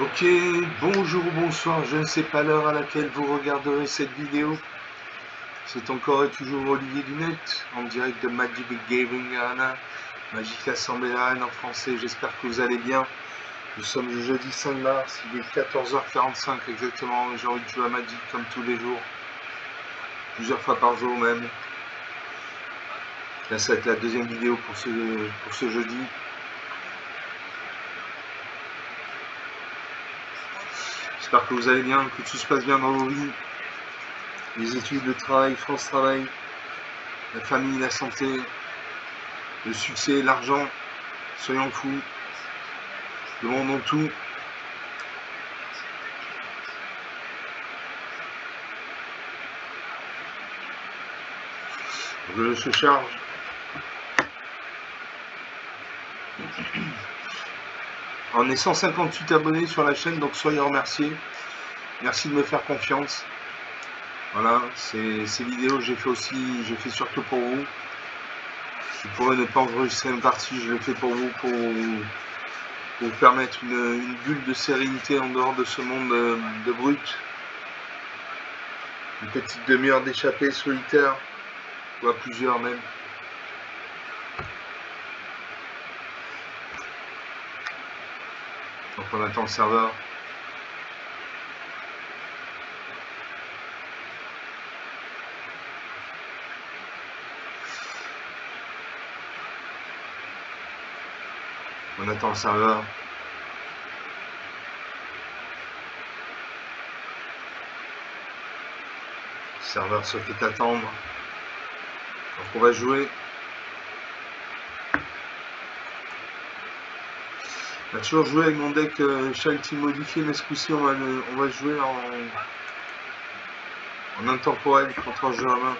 Ok, bonjour ou bonsoir, je ne sais pas l'heure à laquelle vous regarderez cette vidéo. C'est encore et toujours Olivier Dunette, en direct de Magic Gaming Arena, Magic Assemblée Arena en français, j'espère que vous allez bien. Nous sommes le jeudi 5 mars, il est 14h45 exactement, j'ai envie de jouer à Magic comme tous les jours, plusieurs fois par jour même. Là ça va être la deuxième vidéo pour ce jeudi. J'espère que vous allez bien, que tout se passe bien dans vos vies. Les études, le travail, France Travail, la famille, la santé, le succès, l'argent, soyons fous, demandons tout. Je se charge. On est 158 abonnés sur la chaîne, donc soyez remerciés. Merci de me faire confiance. Voilà, ces vidéos j'ai fait surtout pour vous. Je pourrais ne pas enregistrer une partie, je le fais pour vous, pour vous permettre une bulle de sérénité en dehors de ce monde de brut. Une petite demi-heure d'échappée solitaire, ou à plusieurs même. Donc on attend le serveur. On attend le serveur. Le serveur se fait attendre. Donc on va jouer. On va toujours jouer avec mon deck Shalty modifié, mais ce coup-ci on va jouer en intemporel contre un jeu à main.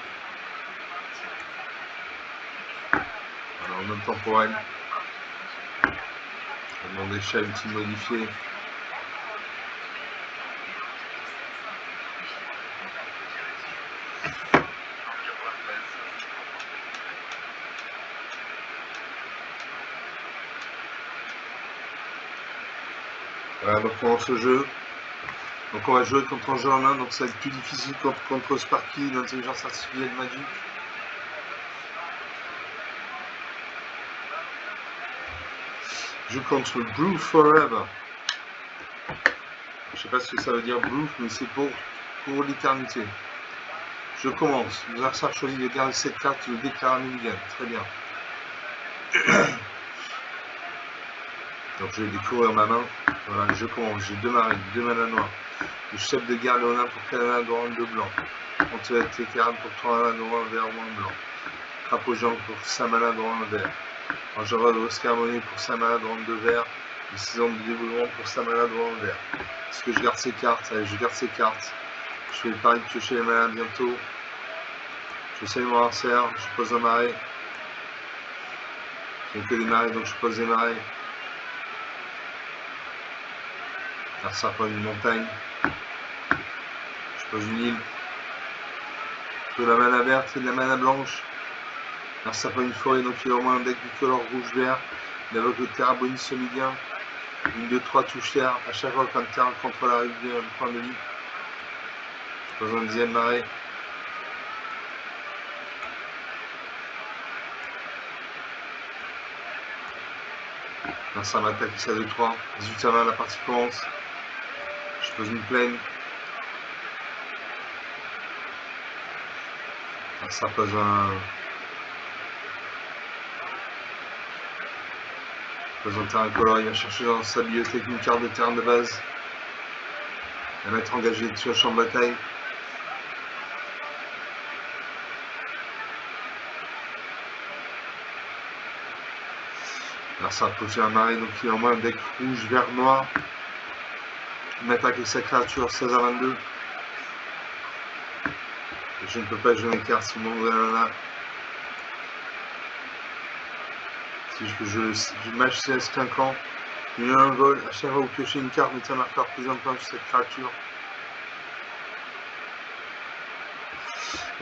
Voilà, en intemporel. On va demander Shalty modifié. Voilà, donc on lance le jeu. Donc on va jouer contre un jeu en main, donc ça va être plus difficile contre Sparky, l'intelligence artificielle Magic. Je joue contre Brew Forever. Je sais pas ce que ça veut dire Brew, mais c'est pour l'éternité. Je commence. Nous avons choisi de garder cette carte, je déclare un mulligan. Très bien. Donc je vais découvrir ma main. Voilà, je commence. J'ai deux marines, deux manas noirs. Le chef de guerre Léonin pour 4 manas droit, 2 blancs. Antoinette Técaran pour 3 manas droit, 1 vert, 1 blanc. Crapaud Jean pour 5 manas droit, 1 vert. Angera de Oscar Monnier pour 5 manas droit, 2 verts. Décision de dévouement pour 5 manas droit, 1 vert. Est-ce que je garde ces cartes? Allez, je garde ces cartes. Je fais le pari de piocher les manas bientôt. Je salue mon adversaire, je pose un marais. Je n'ai que des marais, donc je pose des marais. Ça prend une montagne. Je pose une île. De la mana verte et de la mana blanche. Alors ça prend une forêt, donc il a au moins un deck du color rouge-vert. Il invoque le terrain bonus somidien. Une de 3 touches terre. À chaque fois qu'un terrain contre la rivière, un point de lit. Je pose un deuxième marais. Alors ça m'attaque ici à 2-3. 18 à 20, la partie commence. Je pose une plaine. Alors ça pose un terrain color, il va chercher dans sa bibliothèque une carte de terrain de base. Il va mettre engagé dessus à champ de bataille. Alors ça va poser un marais, donc il a au moins un deck rouge, vert, noir. Il m'attaque avec sa créature 16 à 22. Et je ne peux pas jouer mes cartes si mon là. Si je match 16 clinquant, il a un vol, à chaque fois vous piochez une carte, mettez un marqueur plus un point sur cette créature.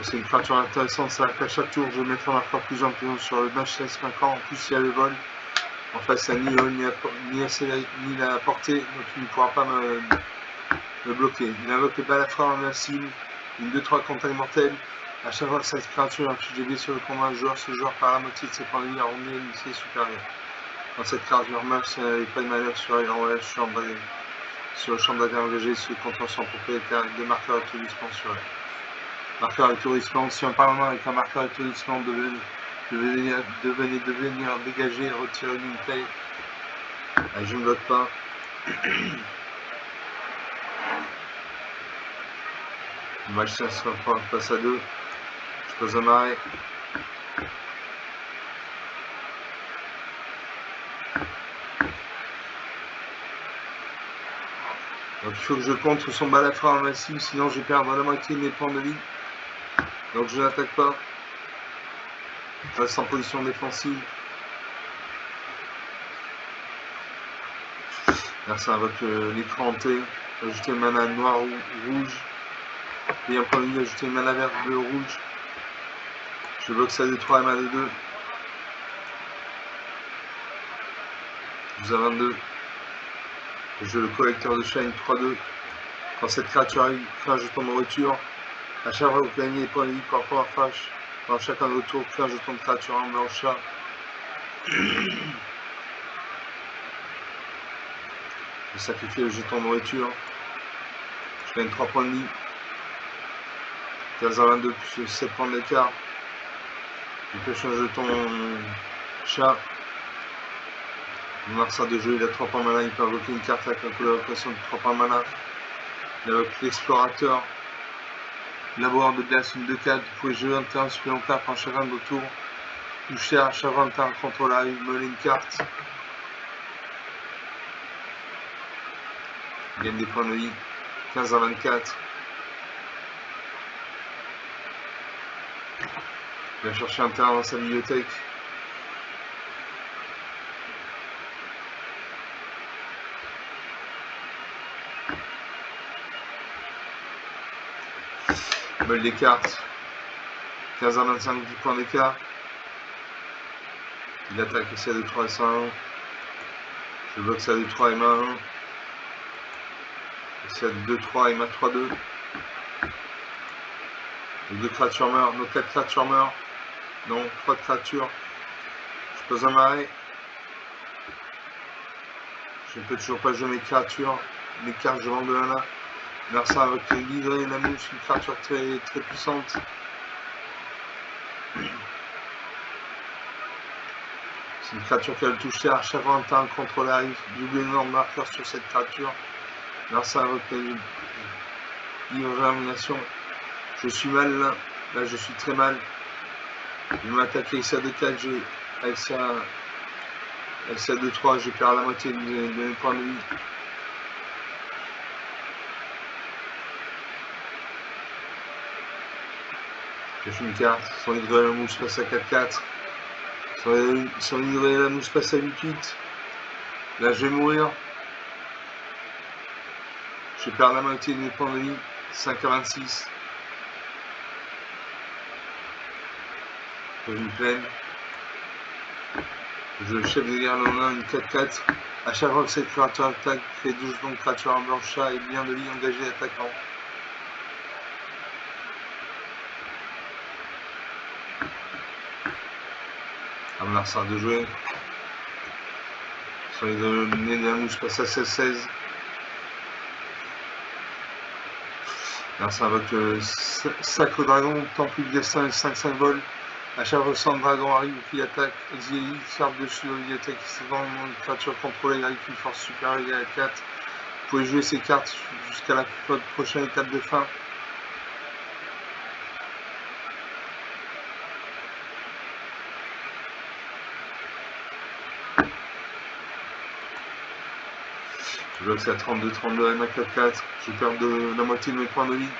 C'est une créature intéressante, c'est-à-dire qu'à chaque tour je vais mettre un marqueur plus un sur le match 16 clinquant, en plus il y a le vol. En face, il n'y a ni la portée, donc il ne pourra pas me bloquer. Il invoque les balafres invincibles, une 2-3 contact mortel. À chaque fois que cette créature inflige des blessures au combat un joueur, ce joueur par la moitié de ses points de vie arrondi à l'unité supérieure. Quand cette créature meurt, si elle n'avait pas de manœuvre sur elle, envoie sur le champ d'attaque engagé, se contenant son propriétaire avec 2 marqueurs étourdissement sur elle. Marqueur étourdissement, si un parlement avec un marqueur étourdissement devenait dégager et retirer d'une taille. Ah, je ne bloque pas. Le match 5 passe à 2. Je pose un arrêt. Donc il faut que je contre son balafre invincible, sinon je vais perdre la moitié de mes points de vie. Donc je n'attaque pas. Je reste en position défensive. Là ça invoque l'écran hanté. Ajouter une mana noire ou rouge. Et un point de vie, ajouter une mana verte, bleu, rouge. Je bloque ça de 3 et mana de 2. Vous avez 22. Je joue le collecteur de shine 3-2. Quand cette créature arrive, crée un jeton de nourriture. À chaque fois que vous gagnez des points de vie par rapport à flash, dans chacun de vos tours, crée un jeton de créature en blanc chat. Je sacrifie le jeton de nourriture. Je gagne 3 points de vie. 15 à 22 plus 7 points d'écart. Je pêche un jeton chat. Le Marsa de jeu, il a 3 points de mana, il peut invoquer une carte avec un colocation de 3 points de mana. Il invoque l'explorateur. Laboureur de glace, une 2-4. Vous pouvez jouer un terrain supplémentaire pendant chacun de vos tours. Toucher à chaque fois un terrain contrôle arrive, mêler une carte. Il gagne des points de vie. 15 à 24. Il va chercher un terrain dans sa bibliothèque. Meule des cartes. 15 à 25, 10 points d'écart. Il attaque ici à 2-3 et 101. Je bloque ça à 2-3 et ma 1. Ici à 2-3 et ma 3-2. Les 2 créatures meurent. Nos 4 créatures meurent. Non, 3 créatures. Je pose un arrêt. Je ne peux toujours pas jouer mes créatures. Mes cartes, je vends de mana. Merci avec l'hydre et la mouche, une créature très, très puissante. C'est une créature qui a le toucher. À chaque fois un contrôle arrive. Double énorme marqueur sur cette créature. Merci avec l'hydre. Je suis mal là. Là, je suis très mal. Je vais m'attaquer ici à 2-4. Avec ça à 2-3, je perds la moitié de mes points de vie. J'ai fait une carte. Son hydre et la mouche passe à 4-4. Son hydre et la mouche passe à 8-8. Là, je vais mourir. Je perds la moitié de mes points de vie. 5 à 26. Une plaine. Je chef de guerre en une 4-4. À chaque fois que cette créature attaque, crée 12 jetons de créature en blanc chat et bien de vie engagé attaquant. À mon arsenal de jouer. Sur les nez de la mouche passe à 16-16. Là, ça invoque Sacre Dragon, Temple du Destin et 5-5 vols. À chaque fois que le dragon arrive ou qu'il attaque, exilé, carte dessus de la bibliothèque qui s'évend, une créature contrôlée avec une force supérieure égale à 4. Vous pouvez jouer ces cartes jusqu'à la prochaine étape de fin. Je bloque c'est à 32-32 M à 4-4. Je perds la moitié de mes points de vie.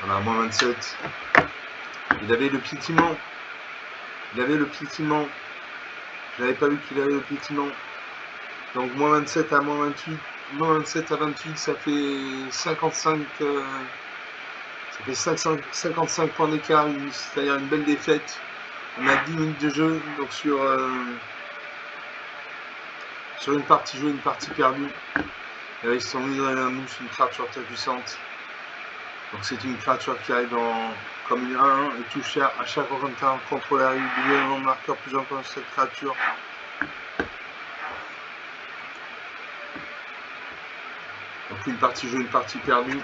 Voilà, moins 27. Il avait le piétinement. Il avait le piétinement. Je n'avais pas vu qu'il avait le piétinement. Donc moins 27 à moins 28. Moins 27 à 28, ça fait 55. Ça fait 55 points d'écart, c'est-à-dire une belle défaite. On a 10 minutes de jeu, donc sur une partie jouée, une partie perdue. Et là, ils sont mis dans la mousse, une créature très puissante. Donc c'est une créature qui arrive comme une 1-1 et touche cher. À chaque fois qu'on a un contrôle arrive, il y a un marqueur plus important sur cette créature. Donc une partie jouée, une partie perdue.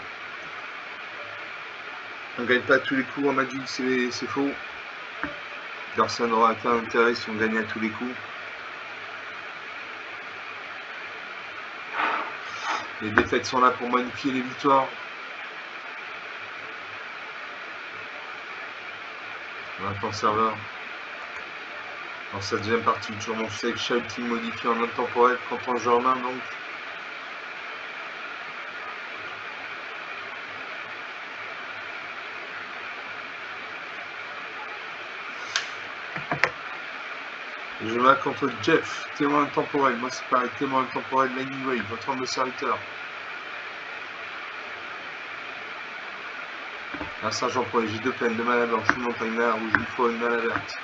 On ne gagne pas tous les coups en Magic, c'est faux. Personne n'aura aucun intérêt si on gagne à tous les coups. Les défaites sont là pour magnifier les victoires. Maintenant serveur. Dans cette deuxième partie, toujours mon sec shell qui modifie en intemporel quand on joue en main donc. Je vais contre Jeff, témoin intemporel. Moi c'est pareil, témoin intemporel, Lightning Wave, votre homme de serviteur. Un sergent pour les J2 pleine de mana blanche, une montagne là, rouge, une fois une mana verte.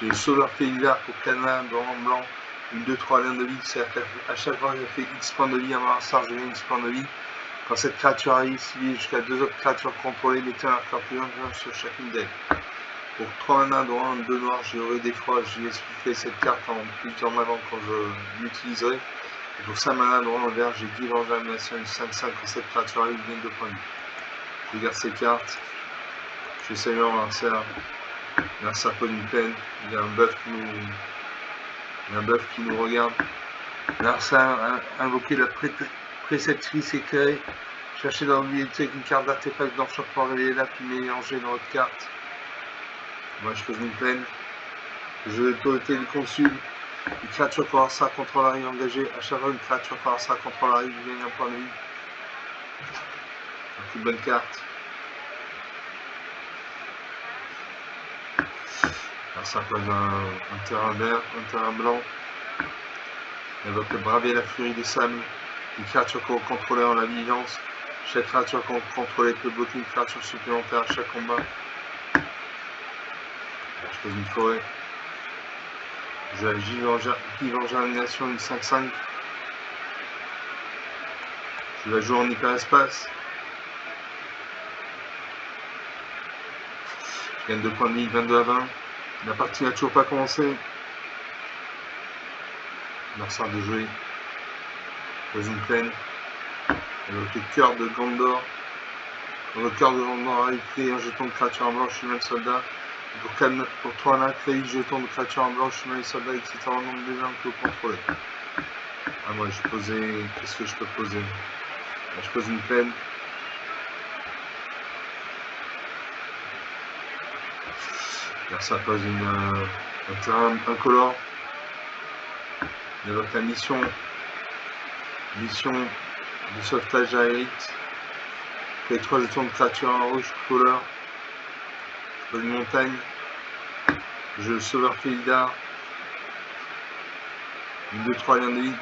J'ai Sauveur Félilar pour Cana, blanc, une 2-3 liens de vie, c'est-à-dire qu'à chaque fois que j'ai fait X points de vie, à ma charge, j'ai X points de vie. Quand cette créature arrive, s'il y a jusqu'à 2 autres créatures contrôlées, mettez un marqueur plus long sur chacune d'elles. Pour 3 mana, dont 1, 2 noirs, j'aurai des fois, j'y expliquerai cette carte en plus en avant quand je l'utiliserai. Et pour 5 mana, dont 1 vert, j'ai 10 l'enjamination, une 5-5 quand cette créature arrive, gagne 2 points de vie. Je garde ces cartes. Je vais saluer en lanceur. Lanceur comme une peine. Il y a un buff qui nous regarde. Lanceur a invoqué la préceptrice éclairée. Cherchez dans la bibliothèque une carte d'artefact blanche pour révéler là puis mélanger dans votre carte. Moi je pose une peine. Je vais autorité du consul. Une créature pour ça contre l'arrivée engagée. À chaque fois une créature pour ça contre l'arrivée, vous gagnez un point de vie. Donc une bonne carte. Alors ça pose un terrain vert, un terrain blanc. Elle va braver la furie des sables. Une créature qu'on contrôlait en la vigilance. Chaque créature qu'on contrôlait peut bloquer une créature supplémentaire à chaque combat. Je pose une forêt. J'ai la Givangermination, une 5-5. Je la joue en hyperespace. Je gagne 2 points de vie, 22 à 20. La partie n'a toujours pas commencé. Mercenaire de jouer. Je pose une plaine. Avec le cœur de Gondor. Quand le cœur de Gondor arrive, créer un jeton de créature en blanche, humain et soldat. Pour 3 là, créer un jeton de créature en blanche, humain et soldat, etc. en nombre de gens que vous contrôlez. Ah, moi, je posais. Qu'est-ce que je peux poser? Je pose une plaine. Là, ça pose un terrain incolore. Et donc la mission de sauvetage aérien. Avec 3 jetons de créatures en rouge couleur. Une montagne. Je Sauveur Félilar. Une 2-3 liens de vie.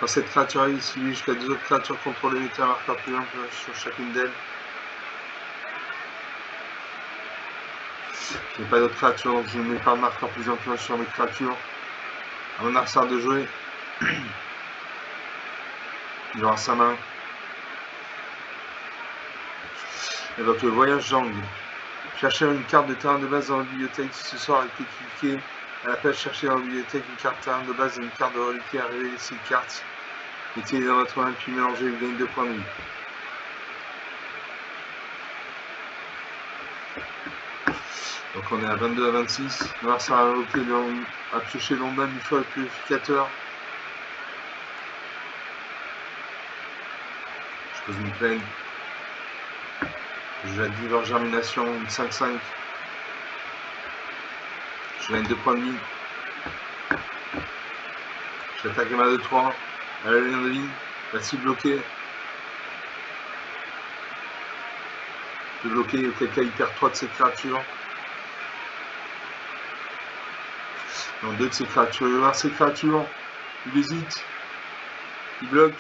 Quand cette créature arrive, s'il y a jusqu'à 2 autres créatures contrôlées, mettez un marqueur plus long sur chacune d'elles. Je n'ai pas d'autres créatures, donc je ne mets pas de marqueur plus long sur mes créatures. À mon adversaire de jouer. Il aura sa main. Et donc le voyage Jang. Cherchez une carte de terrain de base dans la bibliothèque. Si ce soir a été cliqué à la page chercher dans la bibliothèque une carte de terrain de base et une carte de reliquat à révéler ces cartes. Mettez-les dans votre main puis mélangez, vous gagnez 2 points de vie. Donc on est à 22 à 26. Alors ça a pioché l'ondan du feu purificateur. Je pose une plaine. Je la Divers Germination, une 5-5. Je gagne 2 points de vie. J'attaque ma 2-3. Elle a la ligne de ligne. La cible bloquée. Je peux bloquer, auquel cas il perd 3 de ses créatures. Non, 2 de ses créatures. Il va voir ses créatures. Il hésite. Il bloque.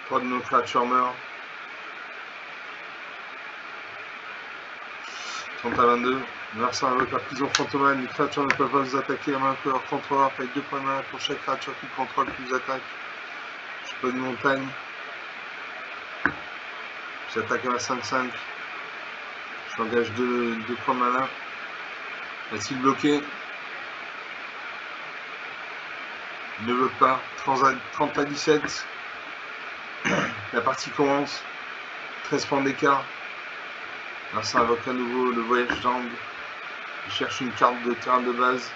Trois de nos créatures meurent. 30 à 22. L'adversaire invoque la prison fantomale. Les créatures ne peuvent pas vous attaquer à main que leur contrôleur paye 2 points de mana pour chaque créature qui contrôle qui vous attaque. Je peux une montagne. J'attaque à la 5-5. Je m'engage 2 points de mana. Va-t-il bloquer? Il ne bloque pas. 30 à 17. La partie commence. 13 points d'écart. Là, ça invoque à nouveau le voyage d'Ang. Il cherche une carte de terrain de base.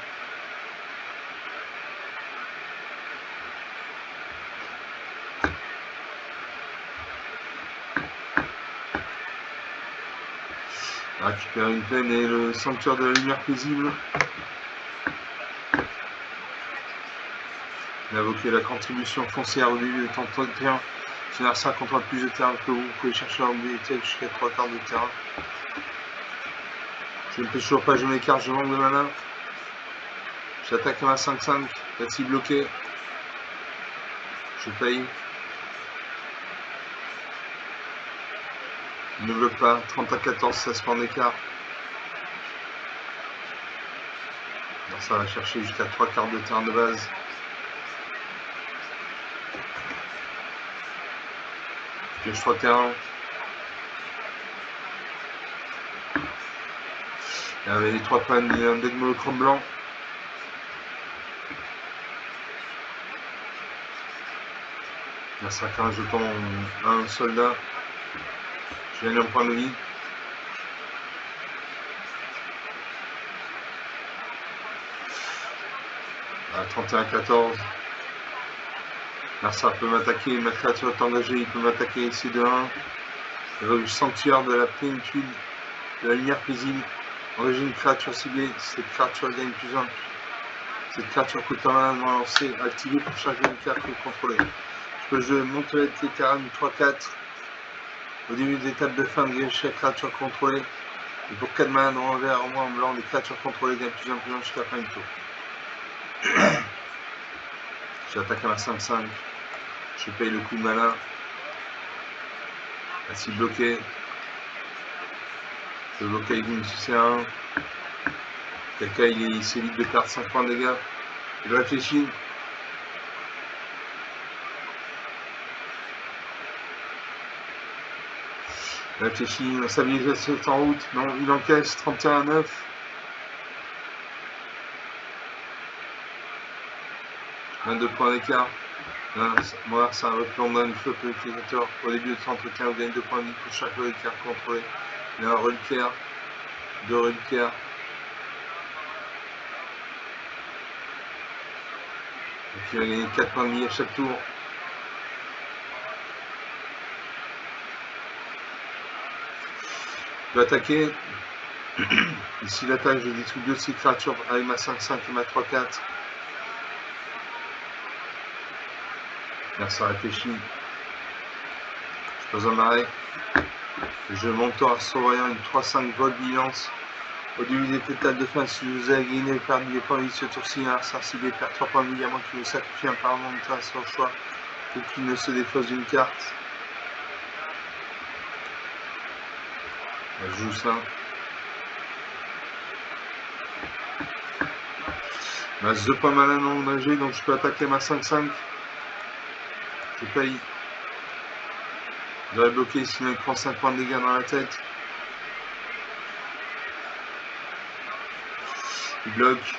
Il récupère une peine et le sanctuaire de la lumière paisible. Il a invoqué la contribution foncière au début de temps de terrain. Si l'adversaire contrôle plus de terrain que vous pouvez chercher en mobilité jusqu'à 3 quarts de terrain. Je ne peux toujours pas jouer mes cartes, je manque de mana. J'attaque à ma 5-5. Va-t-il bloquer? Je paye. Il ne bloque pas. 30 à 14, 16 points d'écart. Ça va chercher jusqu'à 3 quarts de terrain de base. Pioche 3 terrains. Il y avait les 3 pannes, il y a un deck monochrome blanc. Là, ça fait un jeton à un soldat. Je gagne un point de vie. À 31-14. Là, ça peut m'attaquer. Ma créature est engagée. Il peut m'attaquer ici de 1. Le sanctuaire de la plénitude de la lumière paisible. Engager une créature ciblée. Cette créature gagne plus 1. Cette créature coûte un mana non lancé. Activé pour chaque une carte que vous contrôlez. Je peux jouer Montolet Tecaran 3-4. Au début des étapes de fin de chaque créature contrôlée. Et pour 4 mana dans un vert, en moins en blanc, les créatures contrôlées gagnent plus 1 jusqu'à la fin du tour. J'attaque à la 5-5. Je paye le coup de mana. Ainsi bloqué. Je peux bloquer avec une 6-1. Quelqu'un il s'évite de perdre 5 points de dégâts. Il réfléchit. Il réfléchit. La stabilisation est en route. Non, il encaisse 31 à 9. « 22 points d'écart. Moi, ça replombe une flotte de l'utilisateur. Au début de son entretien, vous gagnez 2 points de vie pour chaque reliquaire contrôlé. Il y a un reliquaire, 2 reliquaires. Et puis il va gagner 4 points de vie à chaque tour. Je peux attaquer. Ici, l'attaque, je détruis 2 de ces créatures avec ma 5-5 et ma 3-4. Là, ça réfléchit. Je pose un arrêt. Je monte à surveillant une 3-5 vol vigilance. Au début des étapes de fin, si vous avez gagné ou perdu des points de vie ce tour-ci, un adversaire ciblé perd 3 points de vie à moins qu'il vous sacrifie un parlement de temps à son choix ou qu'il ne se défausse d'une carte. Je joue ça. Ma 2 points mana non engagés, donc je peux attaquer ma 5-5. Je paye. J'aurais bloqué, sinon il prend 5 points de dégâts dans la tête. Il bloque.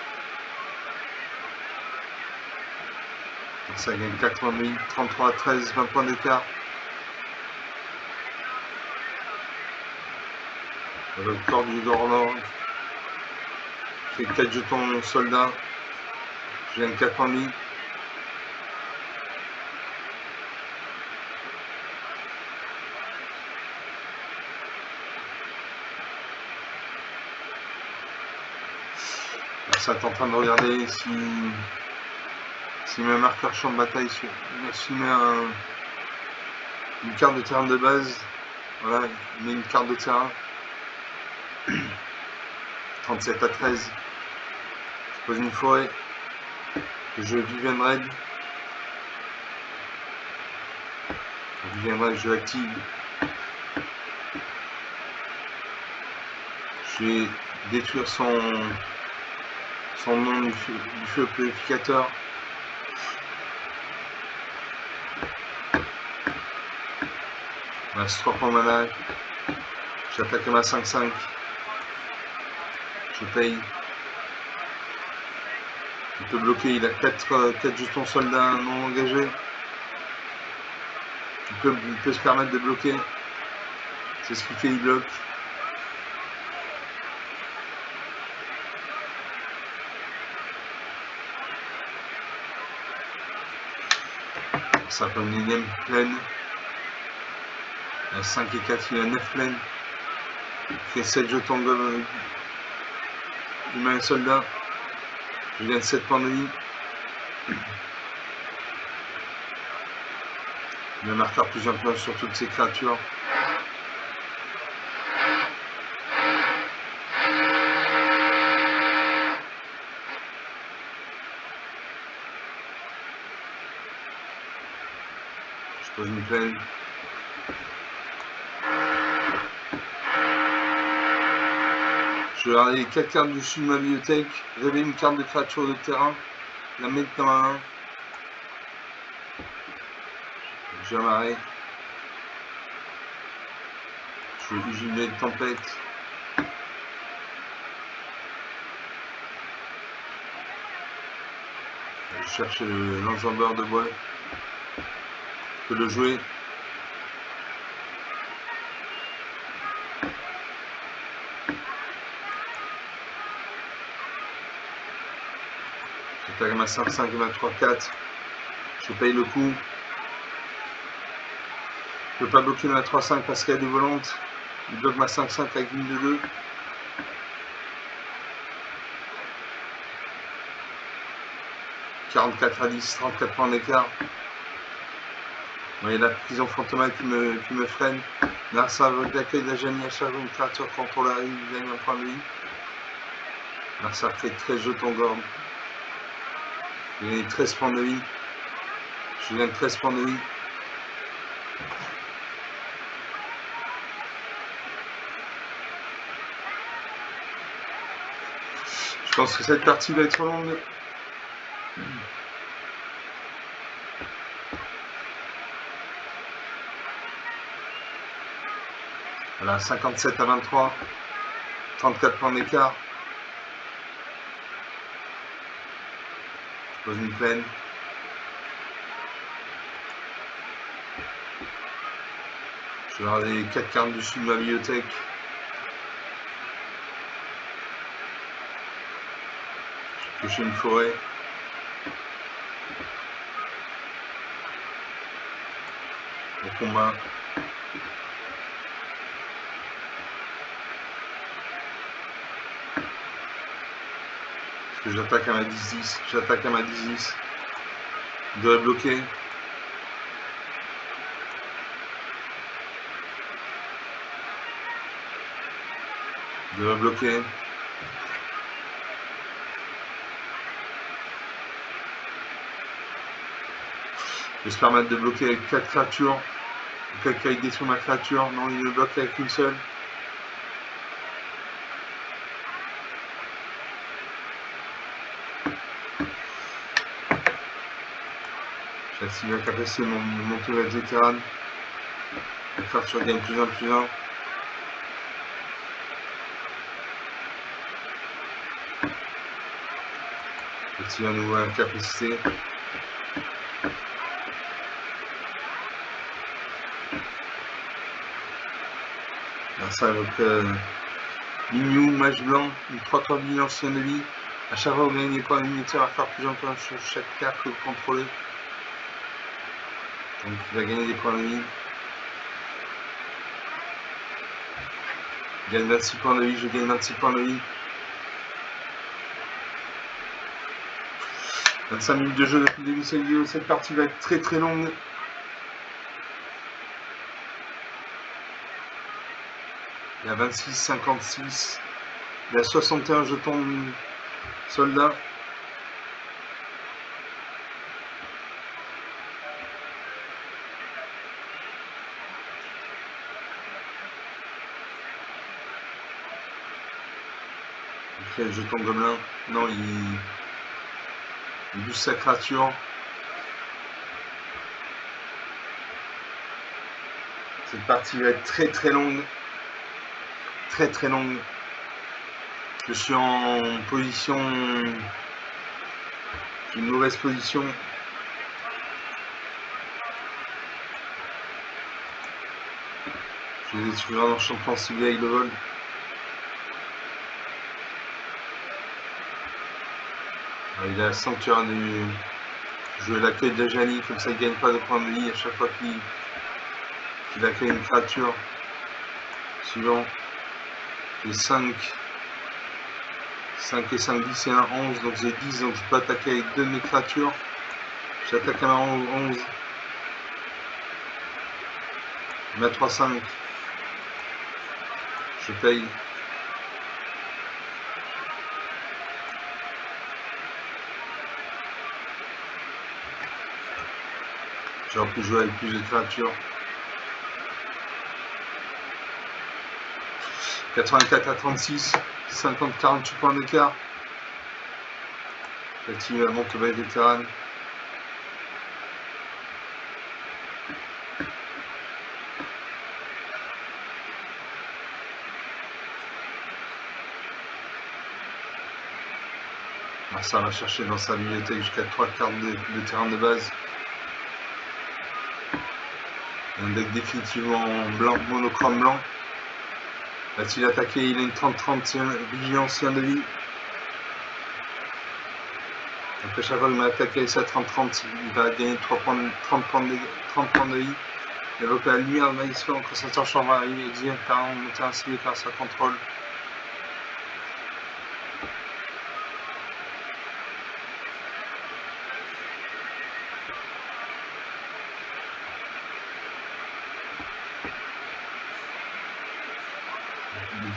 Ça gagne 4 points de vie, 33 à 13, 20 points d'écart. Le corps du Gorlor. Je fais 4 jetons soldats. Je gagne 4 points de vie. Ça est en train de regarder s'il met un marqueur champ de bataille, s'il met une carte de terrain de base. Voilà, il met une carte de terrain. 37 à 13. Je pose une forêt. Je Vivian Red. Vivian Red, je active. Je vais détruire son nom du feu purificateur. Il reste 3 points de mana. J'attaque à ma 5-5. Je paye. Il peut bloquer, il a 4 jetons soldats non engagés. Il peut se permettre de bloquer. C'est ce qu'il fait, il bloque. Ça fait une énième plaine. Il a 5 et 4, il a 9 plaines. Il fait 7 jetons humain et soldat. Je gagne 7 points de vie. Le marqueur plus important sur toutes ces créatures. Je pose une plaine. Je vais regarder les 4 cartes du dessus de ma bibliothèque, révéler une carte de créature de terrain, la mettre dans ma main. Je vais amarrer. Je vais jubiler de tempête. Je cherche l'enjambeur de bois. Je peux le jouer. J'attaque ma 5-5 et ma 3-4. Je paye le coup. Je ne peux pas bloquer ma 3-5 parce qu'elle est volante. Il bloque ma 5-5 avec une de 2. « 44 à 10, 34 points d'écart. Vous voyez la prison fantomale qui me freine. Narsa d'accueil de la Jamie à chaque une créature contrôle arrive, il gagne un point de vie. Narsa fait 13 jetons d'orbe. Il gagne 13 points de vie. Je gagne 13 points de vie. Je pense que cette partie va être longue. Voilà, 57 à 23, 34 points d'écart. Je pose une plaine. Je vais regarder les 4 cartes du dessus de ma bibliothèque. Je vais pêcher une forêt. Au combat. Parce que j'attaque à ma 10-10. J'attaque à ma 10-10. Il devrait bloquer. Il devrait bloquer. Je vais se permettre de bloquer avec 4 créatures. Quelqu'un il détruit ma créature. Non, il le bloque avec une seule. J'active la capacité de mon tour vétéran. La créature gagne plus 1, plus 1. J'active à nouveau la capacité. Là, ça avec Mignou, mage blanc, une 3-3 de ancienne de vie. À chaque fois, vous gagnez des points unitaires à faire plus de points sur chaque carte que vous contrôlez. Donc, il va gagner des points de vie. Il gagne 26 points de vie, je gagne 26 points de vie. 25 minutes de jeu depuis le début de cette vidéo. Cette partie va être très très longue. Il y a 26, 56. Il y a 61 jetons soldats. Il fait le jeton gobelin. Non, il booste sa créature. Cette partie va être très très longue. Très très longue. Je suis en position... une mauvaise position. Je vais détruire un champion ciblé avec le vol. Il a la sanctuaire du... jouer l'accueil de la Janie, comme ça il ne gagne pas de points de vie à chaque fois qu'il accueille une créature. Suivant. J'ai 5 et 5, 10 et 1, 11, donc j'ai 10, donc je peux attaquer avec 2 de mes créatures. J'attaque à ma 11. Ma 3, 5. Je paye. J'aurais pu jouer avec plus de créatures. 84 à 36, 50-48 points d'écart. J'active la monte bas vétérane. Ça va chercher dans sa bibliothèque jusqu'à 3 cartes de terrain de base. Un deck définitivement blanc, monochrome blanc. Va-t-il attaquer? Il a une 30-30 vigilance, 1 de vie. Donc à chaque fois qu'il m'a attaqué avec sa 30-30, il va gagner 30 points de vie. Il évoque la lumière de maïs en concentration va arriver, exil, parent, monter un cible car ça contrôle.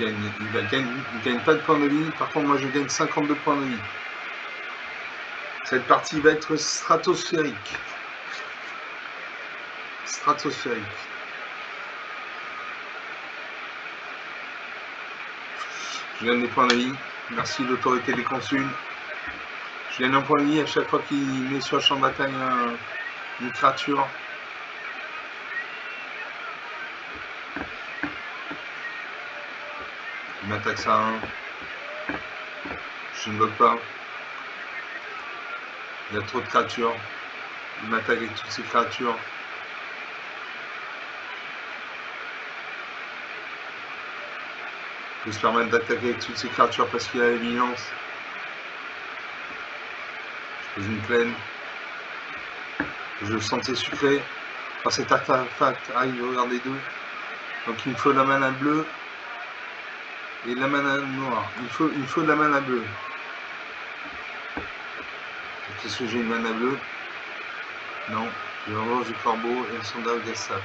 Il gagne pas de points de vie, par contre moi je gagne 52 points de vie. Cette partie va être stratosphérique. Stratosphérique. Je gagne des points de vie. Merci l'autorité des consuls. Je gagne un point de vie à chaque fois qu'il met sur le champ de bataille une créature. Il m'attaque ça à 1. Je ne bloque pas. Il y a trop de créatures. Il m'attaque avec toutes ces créatures. Il peut se permettre d'attaquer avec toutes ces créatures parce qu'il a la vigilance. Je pose une plaine. Je sentais sucré. Quand cet artefact arrive, regardez 2. Donc il me faut la mana bleue et la mana noire. Il faut de la mana bleue. Qu'est-ce que j'ai une mana bleue? Non. J'ai Vengeance du Corbeau et un sondage d'Estaf.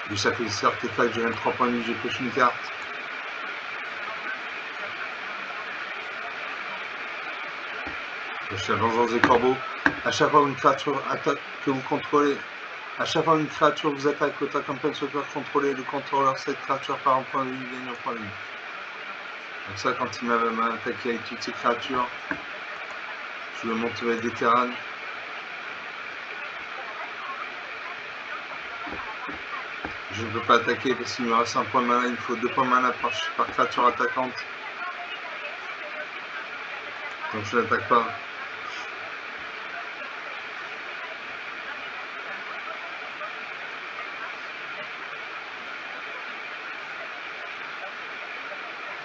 Du sacrifice artefact, j'ai 3 points de vie, j'ai pioché une carte. Je suis la Vengeance des Corbeaux. À chaque fois une créature attaque que vous contrôlez, à chaque fois une créature vous attaque, autant qu'un peut se faire contrôler, le contrôleur cette créature par un point de vie, il gagne un point de vie. Donc ça, quand il m'a attaqué avec toutes ces créatures, je le monte avec des terranes. Je ne peux pas attaquer parce qu'il me reste un point de mana, il me faut 2 points de mana par créature attaquante. Donc je n'attaque pas.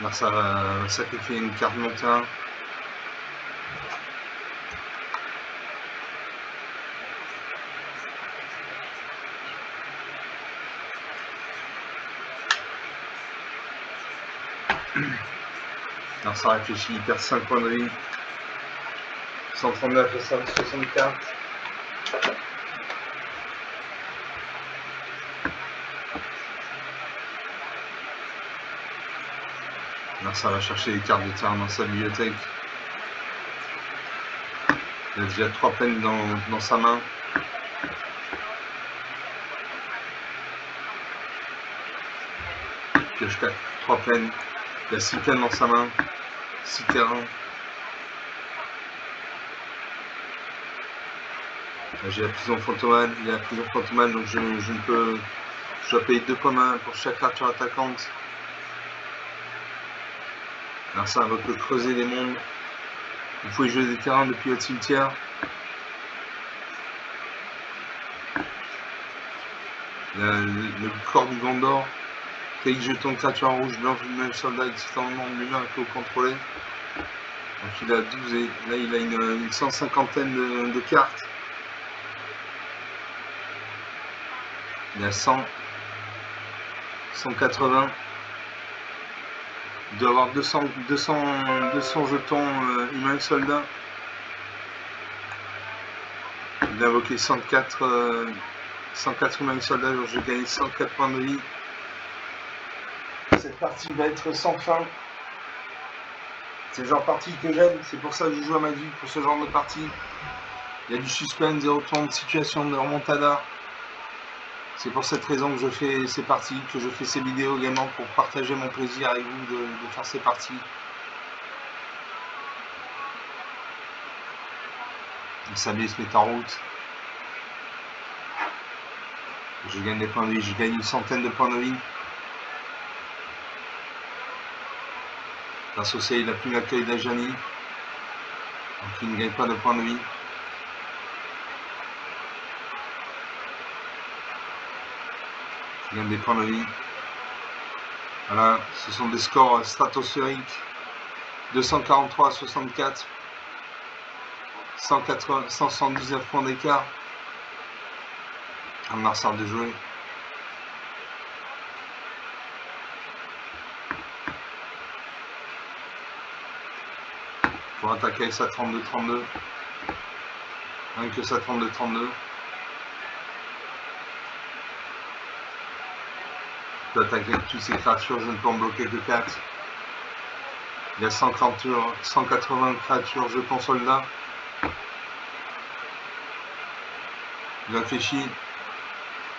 Alors ça va sacrifier une carte de mon terrain. Alors ça réfléchit, il perd 5 points de vie. 139 et 164. Alors ça va chercher les cartes de terrain dans sa bibliothèque. Il a déjà 3 peines dans sa main. Pioche 4, 3 peines. Il a 6 peines dans sa main. 6 terrains. J'ai la prison fantomale. Il a la prison fantomale, donc je ne peux. Je dois payer 2 points main pour chaque créature attaquante. Alors ça va creuser les mondes. Il faut y jouer des terrains depuis le cimetière. Le corps du Gondor. Pays jeton de créature rouge, blanche, humain, soldat, excitant, l'humain que vous contrôlez. Donc il a 12 et là il a une 150aine de cartes. Il a 100, 180. Il doit avoir 200 jetons humains et soldats. Il a invoqué 104 humains et soldats, donc j'ai gagné 104 points de vie. Cette partie va être sans fin. C'est le genre de partie que j'aime, c'est pour ça que je joue à ma vie, pour ce genre de partie. Il y a du suspense, des retournements de situation, de remontada. C'est pour cette raison que je fais ces parties, que je fais ces vidéos également, pour partager mon plaisir avec vous de faire ces parties. Le sablier se met en route. Je gagne des points de vie, je gagne une centaine de points de vie. Grâce au ciel, il n'a plus l'accueil d'Ajani. Donc il ne gagne pas de points de vie. Je gagne des points de vie. Voilà, ce sont des scores stratosphériques. 243 à 64. 179 points d'écart. Un Marsard de jouer. Pour attaquer avec sa 32-32. Rien que sa 32-32. Je peux attaquer avec toutes ces créatures, je ne peux en bloquer que 4. Il y a 180 créatures, jetons soldats. Il réfléchit.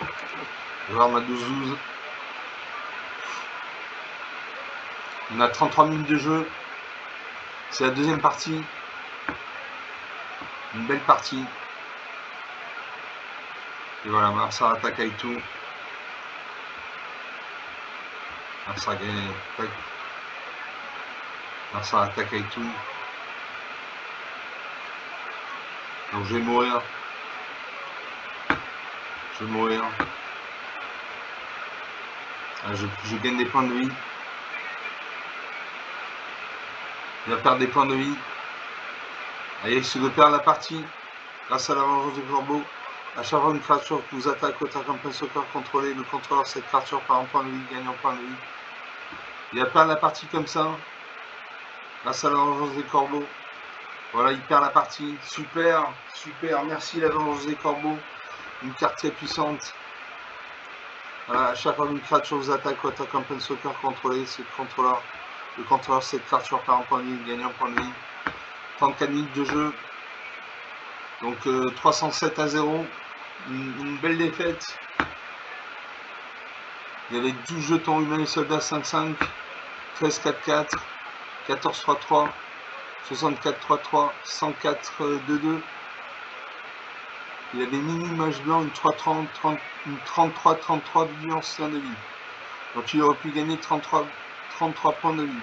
Je vais avoir ma 12-12. On a 33 minutes de jeu. C'est la deuxième partie. Une belle partie. Et voilà, Marsard attaque avec tout. Marsard gagne. Marsard attaque avec tout. Donc je vais mourir. Je vais mourir. Ah, je gagne des points de vie. Il va perdre des points de vie. Il risque de perdre la partie. Grâce à la vengeance du corbeau. À chaque fois une créature que vous attaque, attaque un pinceau contrôlé, le contrôleur de cette créature par un point de vie, gagne un point de vie. Il va perdre la partie comme ça. Grâce à la vengeance des corbeaux. Voilà, il perd la partie. Super, super. Merci la vengeance des corbeaux. Une carte très puissante. Voilà, à chaque fois qu'une créature vous attaque ou attaque un pinceau contrôlé, c'est le contrôleur de cette créature par un point de vie, gagne un point de vie. 34 minutes de jeu. Donc 307 à 0. Une belle défaite. Il y avait 12 jetons humains et soldats 5-5, 13-4-4, 14-3-3, 64-3-3, 104-2-2. Il y avait mini mage blanc, une 3-30, une 33-33 de vie ancien de vie. Donc il aurait pu gagner 33 points de vie.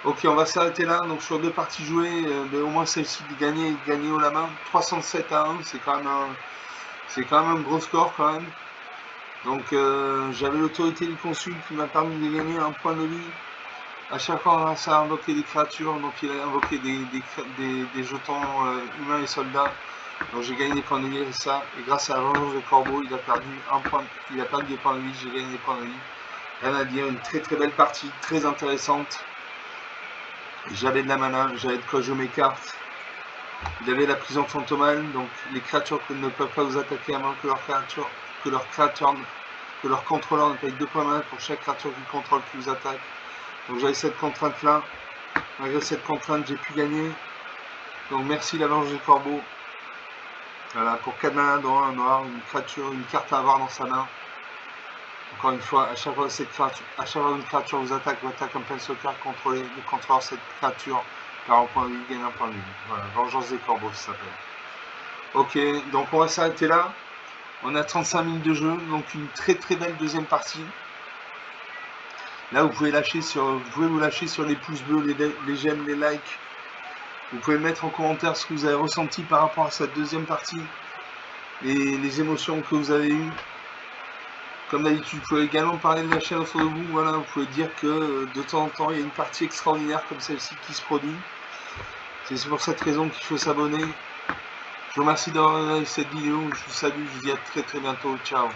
Ok, on va s'arrêter là. Donc sur 2 parties jouées, au moins celle-ci de gagner haut la main. 307 à 1, c'est quand même un gros score quand même. Donc j'avais l'autorité du consul qui m'a permis de gagner un point de vie. À chaque fois, ça a invoqué des créatures, donc il a invoqué des jetons humains et soldats. Donc j'ai gagné des points de vie et ça. Et grâce à la vengeance de corbeau, il a perdu des points de vie, j'ai gagné des points de vie. Rien à dire, une très très belle partie, très intéressante. J'avais de la mana, j'avais de quoi jouer mes cartes. Il avait la prison fantomale, donc les créatures ne peuvent pas vous attaquer à moins que leur contrôleur ne paye 2 points de mana pour chaque créature qui contrôle qui vous attaque. Donc j'avais cette contrainte là. Malgré cette contrainte, j'ai pu gagner. Donc merci la Vengeance des Corbeaux. Voilà, pour 4 mana dans un noir, une créature, une carte à avoir dans sa main. Encore une fois, à chaque fois une créature vous attaque ou attaque un Planeswalker contrôlé, le contrôleur de cette créature perd un point de vie, gagne un point de vie. Voilà, Vengeance des Corbeaux ça s'appelle. Ok, donc on va s'arrêter là. On a 35 minutes de jeu, donc une très très belle deuxième partie. Là, vous pouvez vous lâcher sur les pouces bleus, les j'aime, les likes. Vous pouvez mettre en commentaire ce que vous avez ressenti par rapport à cette deuxième partie et les émotions que vous avez eues. Comme d'habitude, vous pouvez également parler de la chaîne autour de vous. Voilà, vous pouvez dire que de temps en temps, il y a une partie extraordinaire comme celle-ci qui se produit. C'est pour cette raison qu'il faut s'abonner. Je vous remercie d'avoir regardé cette vidéo. Je vous salue. Je vous dis à très très bientôt. Ciao.